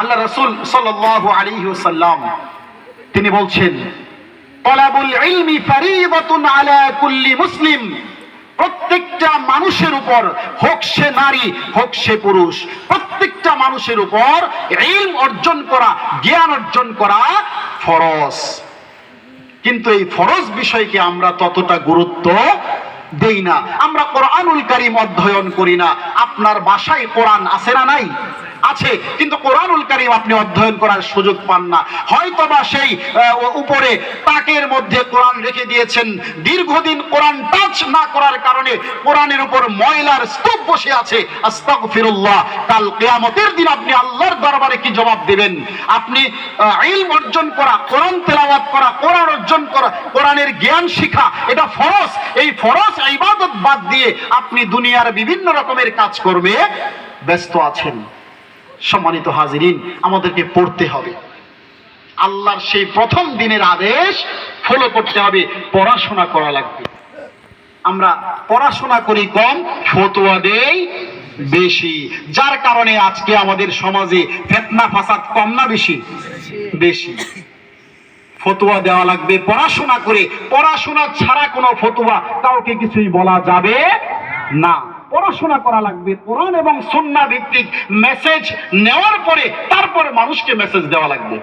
আল্লাহ রাসূল সাল্লাল্লাহু আলাইহি ওয়াসাল্লাম তিনি বলছেন, তালাবুল ইলমি ফারিদাতুন আলা কুল্লি মুসলিম, প্রত্যেকটা মানুষের উপর, হোক সে নারী হোক সে পুরুষ, প্রত্যেকটা মানুষের উপর ইলম অর্জন করা, জ্ঞান অর্জন করা ফরজ। কিন্তু এই ফরজ বিষয়কে আমরা ততটা গুরুত্ব দেই না। আমরা কোরআনুল কারীম অধ্যয়ন করি না। আপনার বাসায় কোরআন আছে না নাই? আছে, কিন্তু কোরআনুল কারীম আপনি অধ্যয়ন করার সুযোগ পান না। হয়তোবা সেই উপরে তাকের মধ্যে কোরআন রেখে দিয়েছেন, দীর্ঘদিন কোরআন টাচ না করার কারণে কোরআনের উপর ময়লার স্তূপ বসে আছে। আস্তাগফিরুল্লাহ, কাল কিয়ামতের দিন আপনি আল্লাহর দরবারে কি জবাব দেবেন? আপনি ইলম অর্জন করা, কোরআন তেলাওয়াত করা, কোরআন অর্জন করা, কোরআনের জ্ঞান শিখা, এটা ফরজ। এই ফরজ ইবাদত বাদ দিয়ে আপনি দুনিয়ার বিভিন্ন রকমের কাজ করবে ব্যস্ত আছেন। সম্মানিত হাজিরিন, আমাদেরকে পড়তে হবে। আল্লাহর সেই প্রথম দিনের আদেশ ফলো করতে হবে, পড়াশোনা করা লাগবে। আমরা পড়াশোনা করি কম, ফতোয়া দেই বেশি, যার কারণে আজকে আমাদের সমাজে ফিতনা ফাসাদ কম না বেশি? বেশি। ফতোয়া দেওয়া লাগবে পড়াশোনা করে। পড়াশোনা ছাড়া কোনো ফতোয়া কাউকে কিছুই বলা যাবে না। পড়াশোনা করা লাগবে, কোরআন এবং সুন্নাহ ভিত্তিক মেসেজ নেওয়ার পরে তারপরে মানুষকে মেসেজ দেওয়া লাগবে।